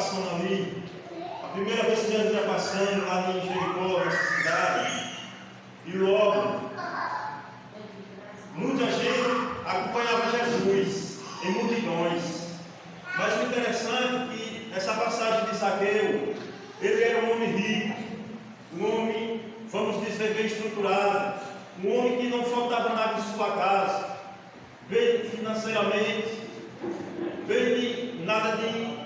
passando ali, a primeira vez que Jesus ia passando lá em Jericó, nessa cidade, e logo muita gente acompanhava Jesus em multidões. Mas o interessante é que essa passagem de Zaqueu, ele era um homem rico, um homem, vamos dizer, bem estruturado, um homem que não faltava nada em sua casa, bem financeiramente, bem de nada de,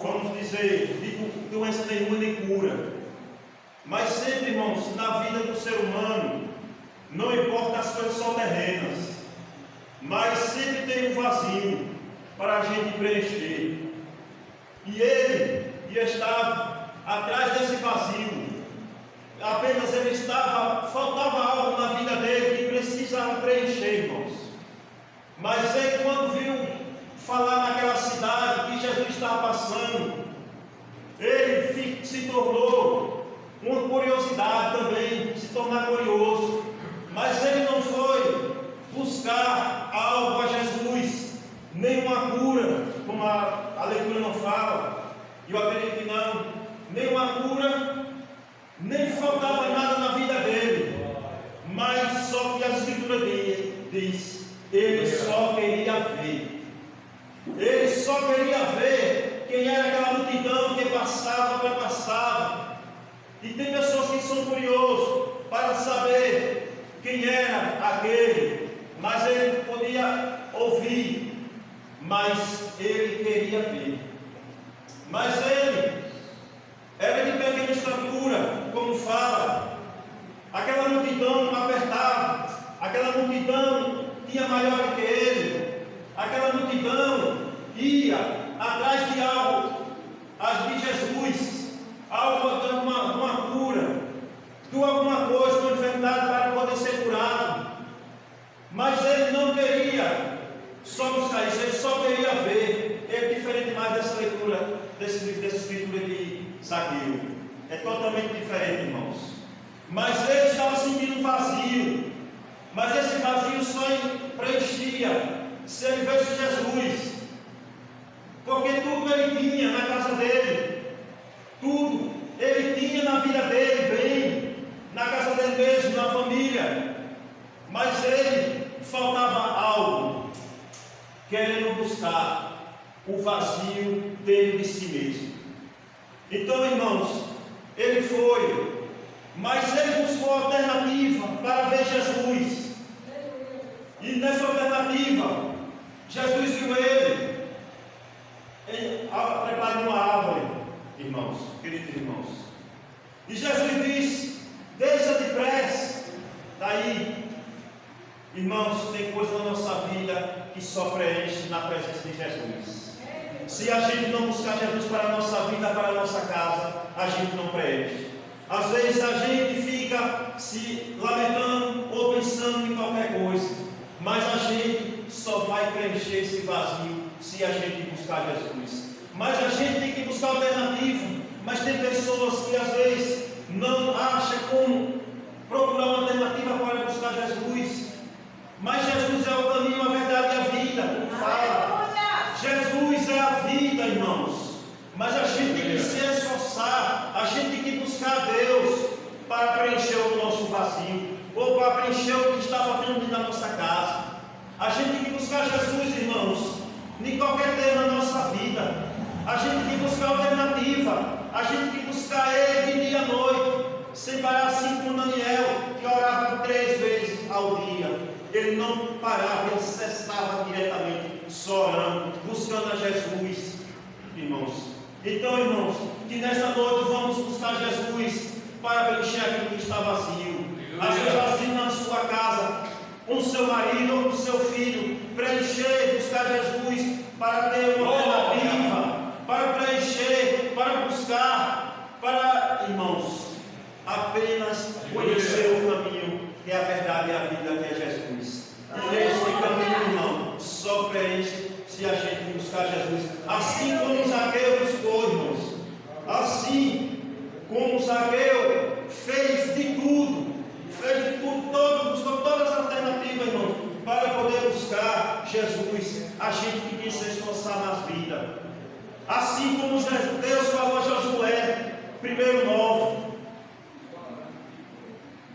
vamos dizer, de doença nenhuma nem cura. Mas sempre, irmãos, na vida do ser humano, não importa as coisas só terrenas, mas sempre tem um vazio para a gente preencher. E ele estava atrás desse vazio. Apenas ele estava, faltava algo na vida dele que precisava preencher, irmãos. Mas ele, quando viu falar naquela cidade que Jesus estava passando, ele se tornou uma curiosidade também, se tornar curioso. Mas ele não foi buscar algo a Jesus, nem uma cura, como a leitura não fala. Eu acredito que não, nem uma cura, nem faltava nada na vida dele. Mas só que a Escritura diz, ele só queria ver. Ele só queria ver quem era aquela multidão que passava. E tem pessoas que são curiosos para saber quem era aquele, mas ele podia ouvir, mas ele queria ver. Mas ele era de pequena estatura, como fala. Aquela multidão apertava, aquela multidão tinha maior do que ele, aquela multidão ia atrás de algo, de Jesus, algo de uma cura, de alguma coisa, uma enfermidade para poder ser curado. Mas ele não queria só buscar isso, ele só queria ver. É diferente mais dessa leitura, dessa escritura de Zaqueu. É totalmente diferente, irmãos. Mas ele estava sentindo um vazio. Mas esse vazio só preenchia se ele visse Jesus. Porque tudo ele tinha na casa dele. Tudo ele tinha na vida dele, bem, na casa dele mesmo, na família. Mas ele faltava algo, querendo buscar o vazio dele de si mesmo. Então, irmãos, ele foi, mas ele buscou alternativa para ver Jesus. E nessa alternativa, Jesus viu ele preparado numa árvore, irmãos, queridos irmãos. E Jesus disse: desça depressa daí. Irmãos, tem coisa na nossa vida que só preenche na presença de Jesus. Se a gente não buscar Jesus para a nossa vida, para a nossa casa, a gente não preenche. Às vezes a gente fica se lamentando ou pensando em qualquer coisa, mas a gente só vai preencher esse vazio se a gente buscar Jesus. Mas a gente tem que buscar alternativa. Mas tem pessoas que às vezes não acham como procurar uma alternativa para buscar Jesus. Mas Jesus é o caminho, a verdade e a vida. Fala. Jesus é a vida, irmãos. Mas a gente tem que se esforçar, a gente tem que buscar a Deus para preencher o nosso vazio, ou para preencher o que está faltando dentro da nossa casa. A gente tem que buscar Jesus, irmãos, em qualquer tema da nossa vida. A gente tem que buscar alternativa. A gente tem que buscar Ele de dia à noite, sem parar, assim como Daniel, que orava 3 vezes ao dia. Ele não parava, ele cessava diretamente, só orando, buscando a Jesus, irmãos. Então, irmãos, que nessa noite vamos buscar Jesus para preencher aquilo que está vazio. Às vezes vazio na sua casa, com o seu marido ou com o seu filho. Preencher, buscar Jesus para ter uma alternativa, para preencher, para buscar, para, irmãos, apenas conhecer o caminho que é a verdade e a vida, que é Jesus. E este caminho, irmão, só preenche se a gente buscar Jesus. Assim como Zaqueu buscou, irmãos. Assim como Zaqueu fez de tudo, buscou todas as alternativas, irmãos, para poder buscar Jesus. A gente tem que se esforçar nas vidas. Assim como Deus falou a Josué, 1:9,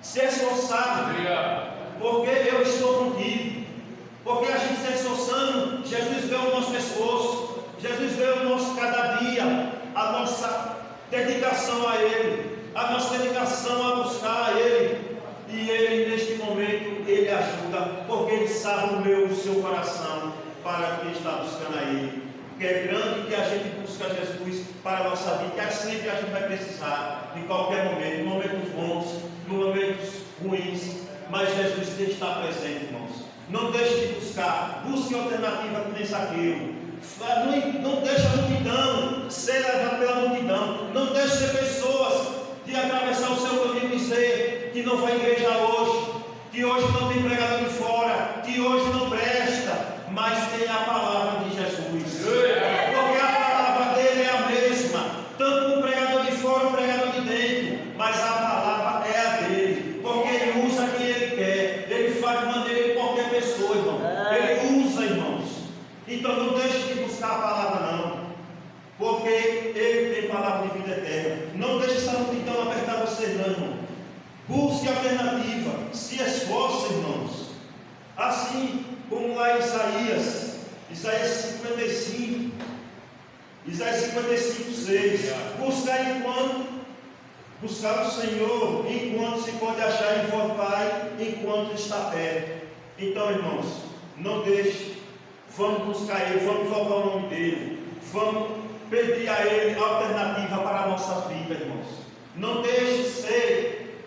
se esforçar, porque eu estou contigo. Porque a gente se esforçando, Jesus vê o nosso esforço, Jesus vê o nosso cada dia, a nossa dedicação a Ele, a nossa dedicação a buscar a Ele. E Ele, neste momento, Ele ajuda, porque Ele sabe o meu e o seu coração para quem está buscando a Ele. Porque é grande que a gente busca Jesus para a nossa vida, que sempre a gente vai precisar, em qualquer momento, em momentos bons, em momentos ruins, mas Jesus tem que estar presente, irmãos. Não deixe de buscar, busque alternativa que nem Zaqueu. Não deixe a multidão ser levada pela multidão. Não deixe ser pessoas de atravessar o seu caminho e dizer que não vai à igreja hoje, que hoje não tem pregador de fora, que hoje não presta, mas tem a palavra de Jesus. Porque a palavra dele é a mesma, tanto o pregador de fora, o pregador de dentro, mas a palavra é a dele, porque ele usa quem ele quer, ele faz de maneira de qualquer pessoa, irmão. Ele usa, irmãos. Então não deixe de buscar a palavra, não, porque ele tem palavra de vida eterna. Não deixe essa multidão apertar você, não, irmão. Busque alternativa, se esforce, irmãos. Assim como lá em Isaías 55, 6. Buscar o Senhor enquanto se pode achar, invocar enquanto está perto. Então, irmãos, não deixe. Vamos buscar Ele, vamos invocar o nome dEle, vamos pedir a Ele alternativa para a nossa vida, irmãos. Não deixe ser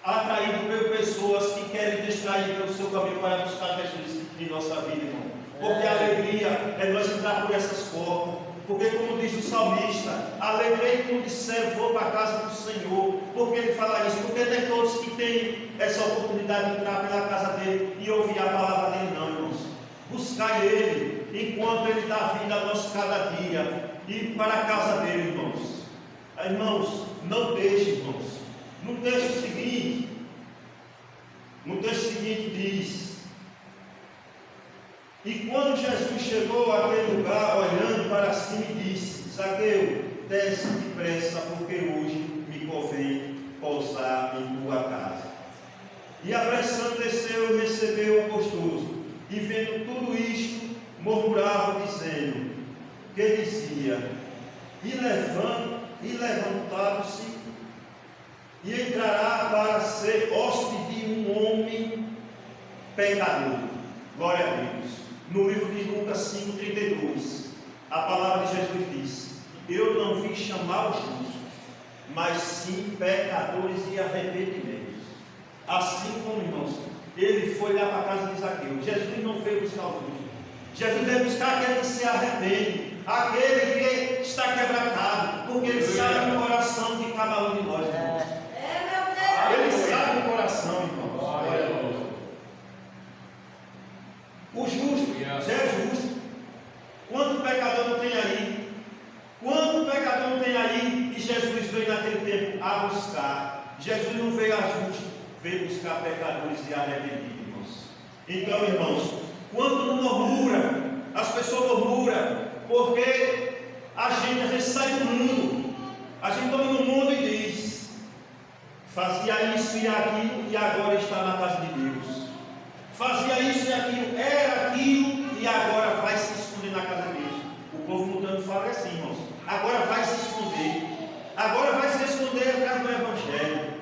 atraído por pessoas que querem distrair pelo seu caminho para buscar Jesus em nossa vida, irmão. Porque a alegria é nós entrar por essas portas. Porque, como diz o salmista, alegrei quando disseram, vou para a casa do Senhor. Porque ele fala isso? Porque não é todos que têm essa oportunidade de entrar pela casa dele e ouvir a palavra dele, não, irmãos. Buscar Ele enquanto Ele dá vida a nós cada dia, e para a casa dele, irmãos. Irmãos, não deixe, irmãos. No texto seguinte diz: e quando Jesus chegou àquele lugar, olhando para cima, disse: Zaqueu, desce depressa, porque hoje me convém pousar em tua casa. E apressando desceu e recebeu o gostoso. E vendo tudo isto, murmurava, dizendo, que dizia, e levantado-se, e entrará para ser hóspede de um homem pecador. Glória a Deus. No livro de Lucas 5:32, a palavra de Jesus diz: eu não vim chamar os justos, mas sim pecadores e arrependimentos. Assim como, irmãos, ele foi lá para a casa de Zaqueu. Jesus não veio buscar o justo. Jesus veio buscar aquele que se arrepende, aquele que está quebrantado, porque ele sabe o coração de cada um de nós, irmãos. Ele sabe o coração, irmãos. O justo, você é justo. Quanto pecador não tem aí? Quanto pecador não tem aí? E Jesus veio naquele tempo a buscar. Jesus não veio a justo, veio buscar pecadores e arrependidos, irmãos. Então, irmãos, quando não murmura, as pessoas murmuram, porque a gente às vezes sai do mundo, a gente está no mundo e diz, fazia isso e aquilo e agora está na casa de Deus. Fazia isso e aquilo, era aquilo e agora vai se esconder na casa de Deus. O povo mudando fala assim, irmãos, agora vai se esconder, agora vai se esconder atrás do Evangelho.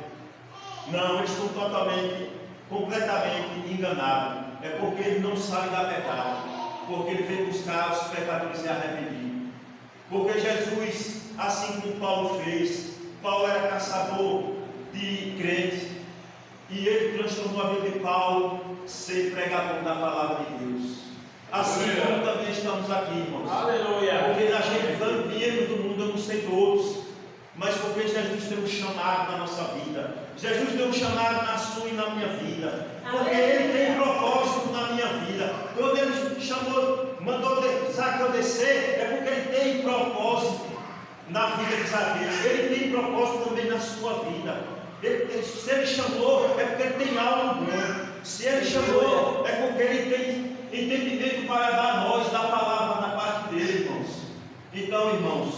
Não, eles estão completamente enganados. É porque ele não sabe da verdade, porque ele veio buscar os pecadores e arrependidos. Porque Jesus, assim como Paulo fez, Paulo era caçador de crentes, e ele transformou a vida de Paulo ser pregador da palavra de Deus. Assim como também estamos aqui, irmãos. Aleluia. Porque a gente viemos do mundo, eu não sei todos, mas porque Jesus tem um chamado na nossa vida. Jesus tem um chamado na sua e na minha vida. Porque Ele tem um propósito na minha vida. Quando Ele chamou, mandou Zaqueu descer, é porque Ele tem propósito na vida de Zaqueu. Ele tem propósito também na sua vida. Se Ele chamou, é porque Ele tem algo bom. Se Ele chamou, é porque Ele tem entendimento para dar a nós da palavra da parte dele, irmãos. Então, irmãos,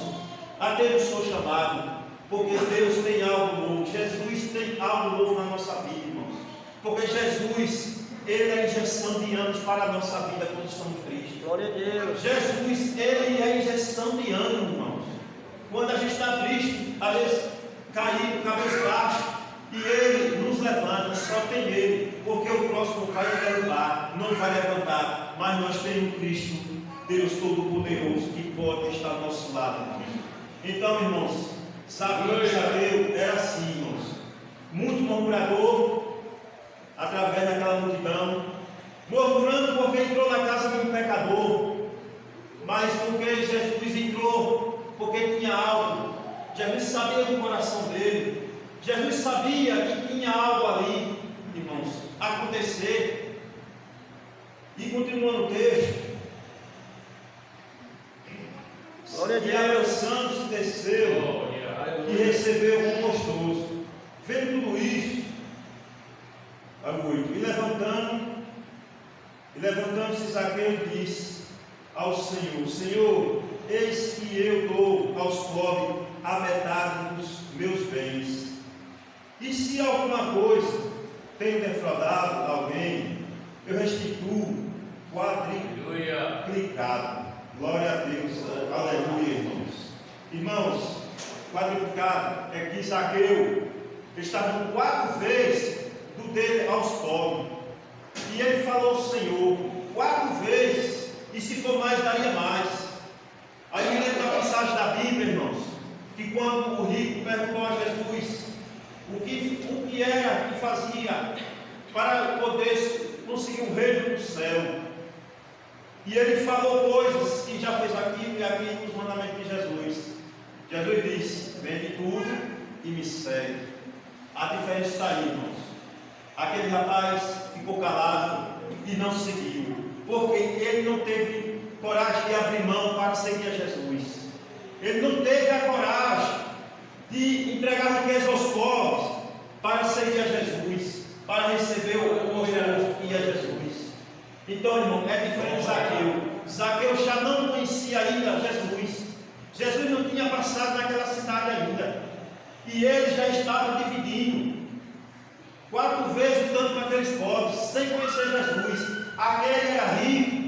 até eu sou chamado, porque Deus tem algo novo, Jesus tem algo novo na nossa vida, irmãos. Porque Jesus, Ele é a injeção de anos para a nossa vida quando estamos tristes. Glória a Deus. Jesus, Ele é a injeção de ânimo, irmãos. Quando a gente está triste, às vezes caído, cabeça baixa, e Ele nos levanta, só tem Ele, porque o próximo vai derrubar, não vai levantar, mas nós temos Cristo, Deus Todo-Poderoso, que pode estar ao nosso lado. Então, irmãos, sabe que Zaqueu era assim, irmãos, muito murmurador, através daquela multidão, murmurando porque entrou na casa de um pecador, mas porque Jesus entrou, porque tinha algo. Jesus sabia do coração dele, Jesus sabia que tinha algo ali, irmãos, acontecer. E continuando o texto, e abraçando-se desceu e recebeu o gostoso. Vendo tudo isto, e levantando-se Zaqueu disse ao Senhor: Senhor, eis que eu dou aos pobres a metade dos meus bens. E se alguma coisa tenho defraudado alguém, eu restituo quadriplicado. Glória a Deus, aleluia, irmãos. Irmãos, quadriplicado é que Zaqueu estava dando 4 vezes do dele aos pobres. E ele falou ao Senhor 4 vezes, e se for mais, daria mais. Aí me lembro da passagem da Bíblia, irmãos, que quando o rico perguntou a Jesus o que era que fazia para poder conseguir o reino do céu, e ele falou coisas que já fez aquilo e aquilo nos mandamentos de Jesus. Jesus disse: vende tudo e me segue. A diferença está aí, irmãos. Aquele rapaz ficou calado e não seguiu, porque ele não teve coragem de abrir mão para seguir a Jesus. Ele não teve a coragem de entregar riqueza aos pobres para seguir a Jesus, para receber o gostoso que é Jesus. Então, irmão, é diferente de Zaqueu. Zaqueu já não conhecia ainda Jesus. Jesus não tinha passado naquela cidade ainda, e ele já estava dividindo 4 vezes o tanto para aqueles pobres, sem conhecer Jesus. Aquele era rico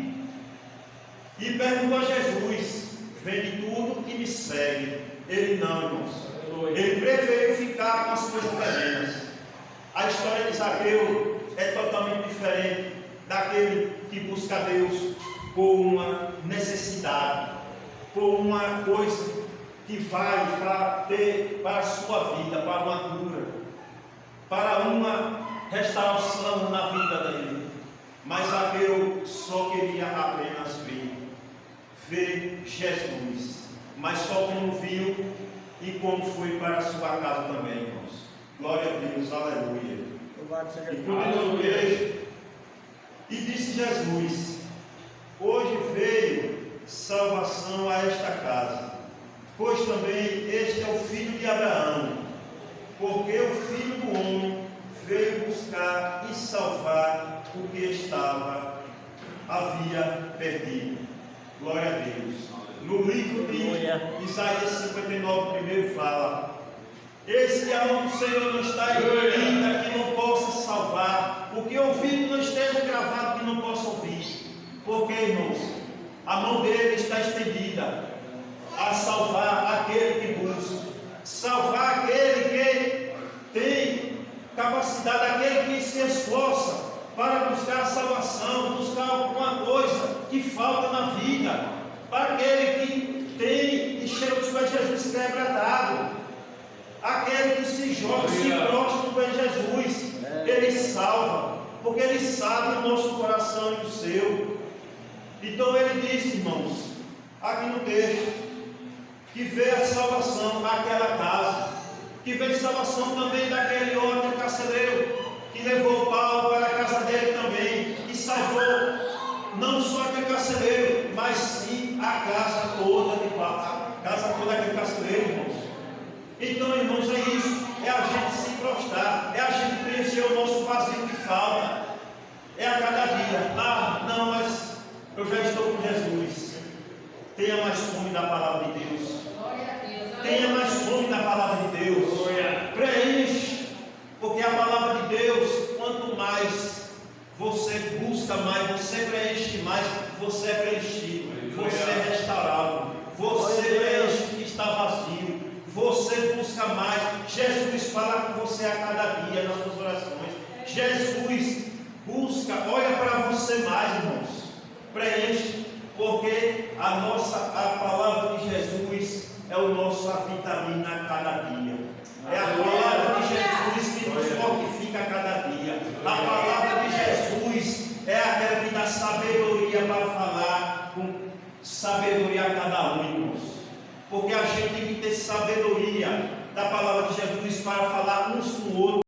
e perguntou a Jesus: vende tudo e me segue. Ele não, irmãos. Ele preferiu ficar com as coisas terrenas. A história de Zaqueu é totalmente diferente daquele que busca Deus por uma necessidade, por uma coisa que vai para ter para a sua vida, para uma cura, para uma restauração na vida dele. Mas Zaqueu só queria apenas ver Jesus, mas só como viu e como foi para a sua casa também, irmãos. Glória a Deus, aleluia. E continuando o texto, e disse Jesus: hoje veio salvação a esta casa, pois também este é o filho de Abraão, porque o Filho do Homem veio buscar e salvar o que havia perdido. Glória a Deus. No livro de Isaías 59, primeiro fala: esse que a mão do Senhor não está escrita, que não possa salvar, o que ouvido não esteja gravado, que não possa ouvir. Porque, irmãos, a mão dele está estendida a salvar aquele que busca, salvar aquele que tem capacidade, aquele que se esforça para buscar a salvação, buscar alguma coisa que falta na vida, para aquele que tem e chega aos pés de Jesus quebrantado, aquele que se joga, se prostra no pé de Jesus, ele salva, porque ele sabe o nosso coração e o seu. Então ele disse, irmãos, aqui no texto, que veio a salvação naquela casa, que veio salvação também daquele outro carcereiro, que levou Paulo para a casa dele também, e salvou não só aquele carcereiro, mas sim a casa toda de Paulo, a casa toda daquele carcereiro, irmãos. Então, irmãos, é isso, é a gente se prostrar, é a gente preencher o nosso vazio que falta, é a cada dia. Ah, não, mas eu já estou com Jesus. Tenha mais fome da palavra de Deus. Tenha mais fome da palavra de Deus. Preenche, porque a palavra de Deus, quanto mais você busca mais, você preenche mais, você é preenchido, você é restaurado, você preenche o que está vazio, você busca mais. Jesus fala com você a cada dia nas suas orações. Jesus busca, olha para você mais, irmãos. Preenche, porque a palavra de Jesus é o nosso vitamina a cada dia. É a palavra de Jesus que nos fortifica a cada dia. A palavra de Jesus é aquela que dá sabedoria para falar com sabedoria a cada um, irmãos. Porque a gente tem que ter sabedoria da palavra de Jesus para falar uns com o outro.